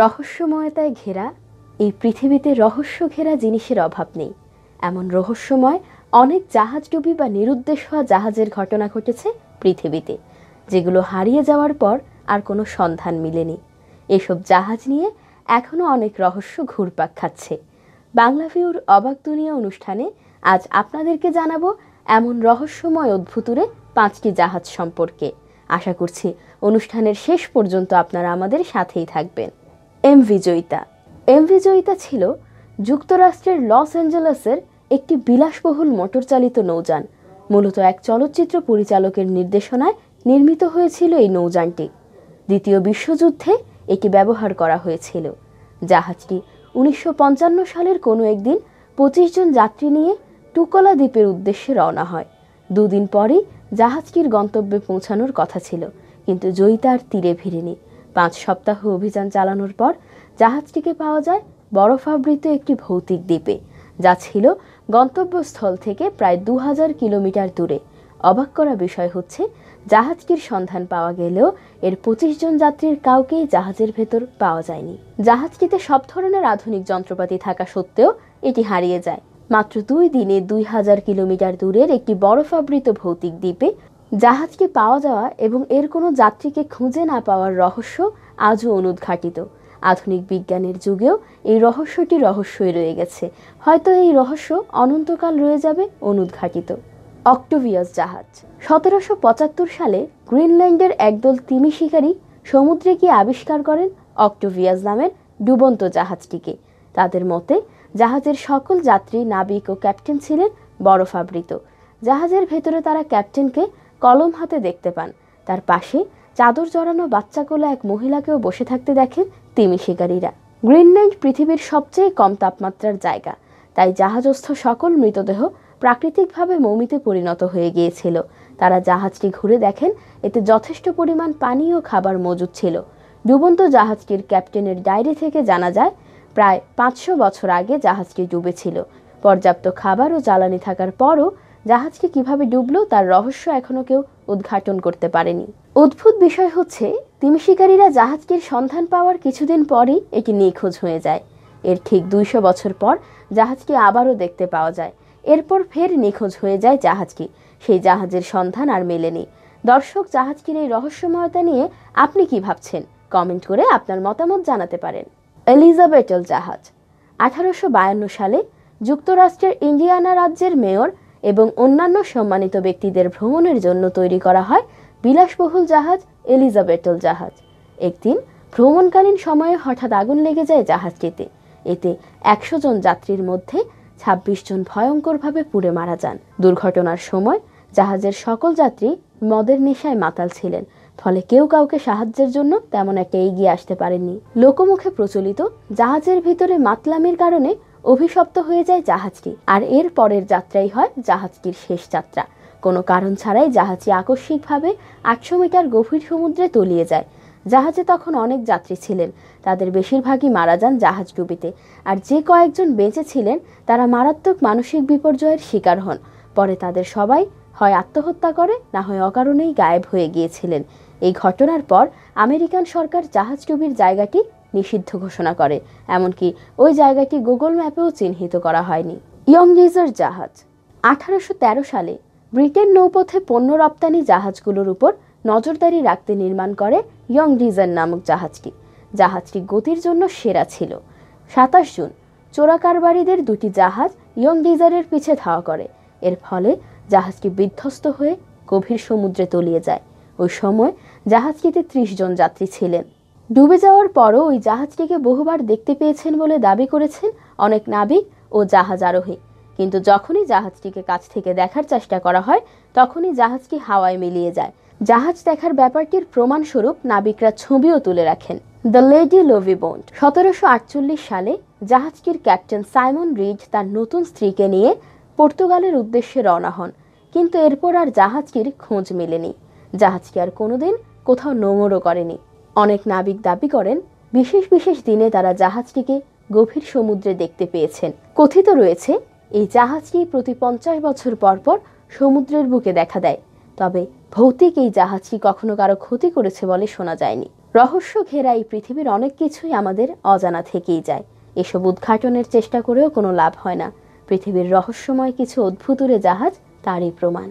রহস্যময়তায় ঘেরা এই পৃথিবীতে রহস্য ঘেরা জিনিসের অভাব নেই। এমন রহস্যময় অনেক জাহাজডুবি বা নিরুদ্দেশ হওয়া জাহাজের ঘটনা ঘটেছে পৃথিবীতে, যেগুলো হারিয়ে যাওয়ার পর আর কোনো সন্ধান মিলেনি। এসব জাহাজ নিয়ে এখনও অনেক রহস্য ঘুরপাক খাচ্ছে। বাংলা ভিউর অবাক দুনিয়া অনুষ্ঠানে আজ আপনাদেরকে জানাবো এমন রহস্যময় অদ্ভুতুরে 5টি জাহাজ সম্পর্কে। আশা করছি অনুষ্ঠানের শেষ পর্যন্ত আপনারা আমাদের সাথেই থাকবেন। এমভি জয়িতা। এমভি জয়িতা ছিল যুক্তরাষ্ট্রের লস অ্যাঞ্জেলেসের একটি বিলাসবহুল মোটরচালিত নৌযান। মূলত এক চলচ্চিত্র পরিচালকের নির্দেশনায় নির্মিত হয়েছিল এই নৌযানটি। দ্বিতীয় বিশ্বযুদ্ধে এটি ব্যবহার করা হয়েছিল। জাহাজটি 1955 সালের কোনো একদিন 25 জন যাত্রী নিয়ে টুকলা দ্বীপের উদ্দেশ্যে রওনা হয়। দুদিন পরই জাহাজটির গন্তব্যে পৌঁছানোর কথা ছিল, কিন্তু জয়িতা আর তীরে ভিড়েনি। 5 সপ্তাহ অভিযান চালানোর পর জাহাজটিকে পাওয়া যায় বরফাবৃত একটি ভৌতিক দ্বীপে, যা ছিল গন্তব্যস্থল থেকে প্রায় 2000 কিলোমিটার দূরে। অবাক করা বিষয় হচ্ছে, জাহাজটির সন্ধান পাওয়া গেলেও এর 25 জন যাত্রীর কাউকেই জাহাজের ভেতর পাওয়া যায়নি। জাহাজটিতে সব ধরনের আধুনিক যন্ত্রপাতি থাকা সত্ত্বেও এটি হারিয়ে যায়। মাত্র 2 দিনে 2000 কিলোমিটার দূরের একটি বরফাবৃত ভৌতিক দ্বীপে জাহাজটি পাওয়া যাওয়া এবং এর কোনো যাত্রীকে খুঁজে না পাওয়ার রহস্য আজও অনুদ্ঘাটিত। আধুনিক বিজ্ঞানের যুগেও এই রহস্যটি রহস্যই রয়ে গেছে। হয়তো এই রহস্য অনন্তকাল রয়ে যাবে অনুদ্ঘাটিত। অক্টোভিয়াস জাহাজ। 1775 সালে গ্রিনল্যান্ডের একদল তিমি শিকারী সমুদ্রে গিয়ে আবিষ্কার করেন অক্টোভিয়াস নামের ডুবন্ত জাহাজটিকে। তাদের মতে জাহাজের সকল যাত্রী, নাবিক ও ক্যাপ্টেন ছিলেন বরফাবৃত। জাহাজের ভেতরে তারা ক্যাপ্টেনকে কলম হাতে দেখতে পান। তার পাশে চাদর জড়ানো বাচ্চা কোলে এক মহিলাকেও বসে থাকতে দেখেন তিমি শিকারীরা। গ্রিনল্যান্ড পৃথিবীর সবচেয়ে কম তাপমাত্রার জায়গা, তাই জাহাজস্থ সকল মৃতদেহ প্রাকৃতিকভাবে মৌমিতে পরিণত হয়ে গিয়েছিল। তারা জাহাজটি ঘুরে দেখেন এতে যথেষ্ট পরিমাণ পানি ও খাবার মজুদ ছিল। ডুবন্ত জাহাজটির ক্যাপ্টেনের ডায়েরি থেকে জানা যায় প্রায় 500 বছর আগে জাহাজটি ডুবেছিল। পর্যাপ্ত খাবার ও জ্বালানি থাকার পরও জাহাজটি কিভাবে ডুবলো তার রহস্য এখনো কেউ উদ্ঘাটন করতে পারেনি। অদ্ভুত বিষয় হচ্ছে, তিমি শিকারীরা জাহাজটির সন্ধান পাওয়ার কিছুদিন পরই এটি নিখোঁজ হয়ে যায়। এর ঠিক 200 বছর পর জাহাজটি আবারও দেখতে পাওয়া যায়। এরপর ফের নিখোঁজ হয়ে যায় জাহাজটি। সেই জাহাজের সন্ধান আর মেলেনি। দর্শক, জাহাজটির এই রহস্যময়তা নিয়ে আপনি কি ভাবছেন? কমেন্ট করে আপনার মতামত জানাতে পারেন। এলিজাবেথেল জাহাজ। 1852 সালে যুক্তরাষ্ট্রের ইন্ডিয়ানা রাজ্যের মেয়র এবং অন্যান্য সম্মানিত ব্যক্তিদের ভ্রমণের জন্য তৈরি করা হয় বিলাসবহুল জাহাজ এলিজাবেথেল জাহাজ। একদিন ভ্রমণকালীন সময়ে হঠাৎ আগুন লেগে যায় জাহাজটিতে। এতে 100 জন যাত্রীর মধ্যে 26 জন ভয়ঙ্করভাবে পুড়ে মারা যান। দুর্ঘটনার সময় জাহাজের সকল যাত্রী মদের নেশায় মাতাল ছিলেন, ফলে কেউ কাউকে সাহায্যের জন্য তেমন একটা এগিয়ে আসতে পারেননি। লোকমুখে প্রচলিত জাহাজের ভিতরে মাতলামির কারণে অভিশপ্ত হয়ে যায় জাহাজটি, আর এর পরের যাত্রাই হয় জাহাজটির শেষ যাত্রা। কোনো কারণ ছাড়াই জাহাজটি আকস্মিকভাবে 800 মিটার গভীর সমুদ্রে তলিয়ে যায়। জাহাজে তখন অনেক যাত্রী ছিলেন, তাদের বেশিরভাগই মারা যান জাহাজ ডুবিতে। আর যে কয়েকজন বেঁচে ছিলেন তারা মারাত্মক মানসিক বিপর্যয়ের শিকার হন। পরে তাদের সবাই হয় আত্মহত্যা করে, না হয় অকারণেই গায়েব হয়ে গিয়েছিলেন। এই ঘটনার পর আমেরিকান সরকার জাহাজ ডুবির জায়গাটি নিষিদ্ধ ঘোষণা করে, এমনকি ওই জায়গাটি গুগল ম্যাপেও চিহ্নিত করা হয়নি। ইয়ং ডিজার জাহাজ। 1813 সালে ব্রিটেন নৌপথে পণ্য রপ্তানি জাহাজগুলোর উপর নজরদারি রাখতে নির্মাণ করে ইয়ং ডিজার নামক জাহাজটি। জাহাজটি গতির জন্য সেরা ছিল। 27 জুন চোরাকারবারিদের 2টি জাহাজ ইয়ং ডিজারের পিছে ধাওয়া করে। এর ফলে জাহাজটি বিধ্বস্ত হয়ে গভীর সমুদ্রে তলিয়ে যায়। ওই সময় জাহাজটিতে 30 জন যাত্রী ছিলেন। ডুবে যাওয়ার পরও ওই জাহাজটিকে বহুবার দেখতে পেয়েছেন বলে দাবি করেছেন অনেক নাবিক ও জাহাজ আরোহী। কিন্তু যখনই জাহাজটিকে কাছ থেকে দেখার চেষ্টা করা হয় তখনই জাহাজটি হাওয়ায় মিলিয়ে যায়। জাহাজ দেখার ব্যাপারটির প্রমাণস্বরূপ নাবিকরা ছবিও তুলে রাখেন। The lady লভিবোন্ড। 1748 সালে জাহাজটির ক্যাপ্টেন সাইমন রিড তার নতুন স্ত্রীকে নিয়ে পর্তুগালের উদ্দেশ্যে রওনা হন, কিন্তু এরপর আর জাহাজটির খোঁজ মেলেনি। জাহাজটি আর কোনোদিন কোথাও নোঙরও করেনি। অনেক নাবিক দাবি করেন বিশেষ বিশেষ দিনে তারা জাহাজটিকে গভীর সমুদ্রে দেখতে পেয়েছেন। কথিত রয়েছে এই জাহাজটি প্রতি 50 বছর পর পর সমুদ্রের বুকে দেখা দেয়। তবে ভৌতিক এই জাহাজটি কখনো কারো ক্ষতি করেছে বলে শোনা যায়নি। রহস্য ঘেরা এই পৃথিবীর অনেক কিছুই আমাদের অজানা থেকেই যায়। এসব উদ্ঘাটনের চেষ্টা করেও কোনো লাভ হয় না। পৃথিবীর রহস্যময় কিছু অদ্ভুতুরে জাহাজ তারই প্রমাণ।